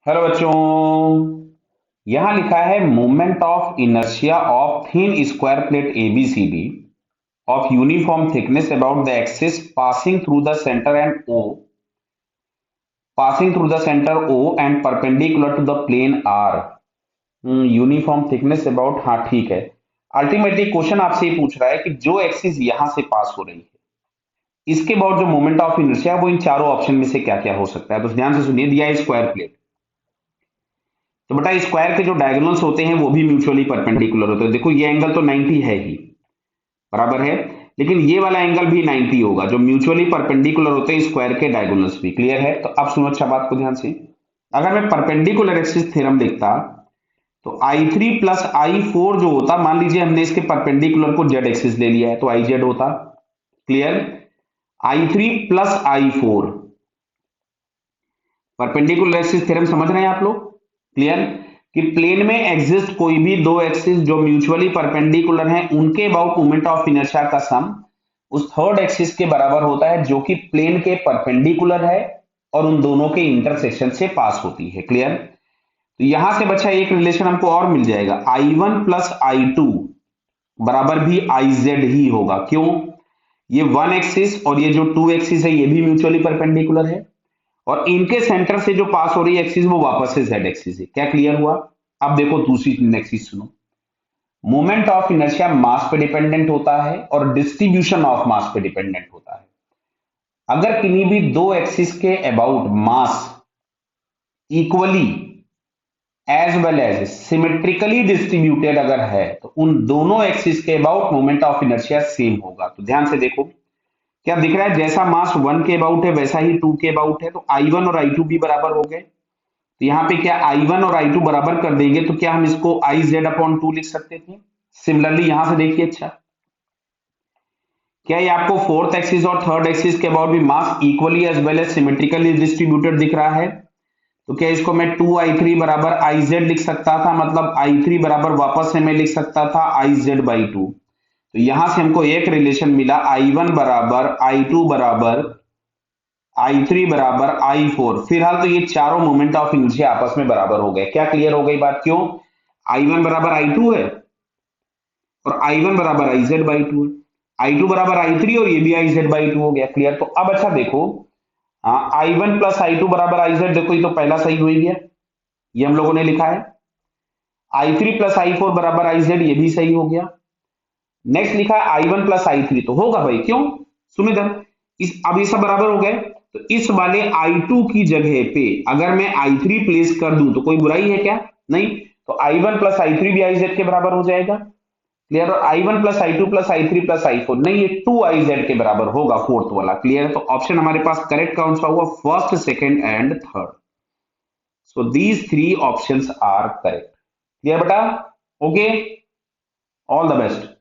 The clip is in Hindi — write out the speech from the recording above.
हेलो बच्चों। यहां लिखा है moment of inertia of thin square plate A B C D of uniform thickness about the axis passing through the centre and O passing through the centre O and perpendicular to the plane are. Uniform thickness about, हाँ ठीक है। अल्टीमेटली क्वेश्चन आपसे ये पूछ रहा है कि जो एक्सिस यहां से पास हो रही है इसके बाद जो मोमेंट ऑफ इनर्शिया वो इन चारों ऑप्शन में से क्या क्या हो सकता है। तो ध्यान से सुनिए, दिया है स्क्वायर प्लेट। तो बेटा स्क्वायर के जो डायगोनल्स होते हैं वो भी म्यूचुअली परपेंडिकुलर होते हैं। देखो ये एंगल तो 90 है ही, बराबर है, लेकिन ये वाला एंगल भी 90 होगा। जो म्यूचुअली परपेंडिकुलर होते हैं स्क्वायर के डायगोनल्स भी। क्लियर है? तो अब सुनो अच्छा बात को ध्यान से। अगर मैं परपेंडिकुलर एक्सिस थ्योरम लिखता तो I3 प्लस I4 जो होता, मान लीजिए हमने इसके परपेंडिकुलर को जेड एक्सिस ले लिया है तो IZ होता। Clear? I3 plus I4 perpendicular axis theorem समझ रहे हैं आप लोग? क्लियर? कि प्लेन में एग्जिस्ट कोई भी दो एक्सिस जो म्यूचुअली परपेंडिकुलर हैं उनके अबाउट मोमेंट ऑफ इनर्शिया का सम उस थर्ड एक्सिस के बराबर होता है जो कि प्लेन के परपेंडिकुलर है और उन दोनों के इंटरसेक्शन से पास होती है। क्लियर? तो यहां से बच्चा एक रिलेशन हमको और मिल जाएगा, I1 प्लस I2 बराबर भी IZ ही होगा। क्यों? ये वन एक्सिस और ये जो टू एक्सिस है ये भी म्यूचुअली परपेंडिकुलर है और इनके सेंटर से जो पास हो रही है एक्सिस वो वापस से जेड एक्सिस है। क्या क्लियर हुआ? अब देखो दूसरी नेक्स्ट चीज सुनो। मोमेंट ऑफ इनर्शिया मास पे डिपेंडेंट होता है और डिस्ट्रीब्यूशन ऑफ मास पे डिपेंडेंट होता है। अगर किन्हीं भी दो एक्सिस के about mass equally as well as symmetrically distributed अगर है तो उन दोनों एक्सिस के about moment of inertia same होगा। तो ध्यान से देखो, क्या दिख रहा है? जैसा मास वन के अबाउट है वैसा ही टू के अबाउट है, तो I1 और I2 भी बराबर हो गए। तो यहाँ पे क्या I1 और I2 बराबर कर देंगे तो क्या हम इसको IZ अपॉन 2 लिख सकते थे? सिमिलरली यहां से देखिए, अच्छा क्या ये आपको फोर्थ एक्सिस और थर्ड एक्सिस के अबाउट भी mass equally as well as symmetrically distributed दिख रहा है? तो क्या इसको मैं 2I3 बराबर IZ लिख सकता था, मतलब I3 बराबर वापस से मैं लिख सकता था IZ/2। तो यहां से हमको एक रिलेशन मिला, I1 बराबर I2 बराबर I3 बराबर I4। फिलहाल तो ये चारों मोमेंट ऑफ इनर्शिया आपस में बराबर हो गए। क्या क्लियर हो गई बात? क्यों? I1 बराबर I2 है और I1 बराबर IZ/2 है, I2 बराबर I3 और ये भी IZ/2 हो गया। क्लियर? तो अब अच्छा देखो, I1 प्लस I2 बराबर IZ, देखो ये तो पहला सही हो ही गया, ये हम लोगों ने लिखा है। I3 प्लस I4 बराबर IZ, ये भी सही हो गया। नेक्स्ट लिखा है I1 प्लस I3, तो होगा भाई। क्यों? सुनो इधर, इस अब ये सब बराबर हो गए तो इस वाले I2 की जगह पे अगर मैं I3 प्लेस कर दूं तो कोई बुराई है क्या? नहीं। तो I1 प्लस I3 भी IZ के बराबर हो जाएगा। क्लियर? और I1 plus I2 plus I3 plus I4 नहीं, ये 2IZ के बराबर होगा फोर्थ वाला। क्लियर? तो ऑप्शन हमारे पास करेक्ट कौन सा हुआ? First, second and third. So these three options are correct. Clear बेटा? Okay, all the best.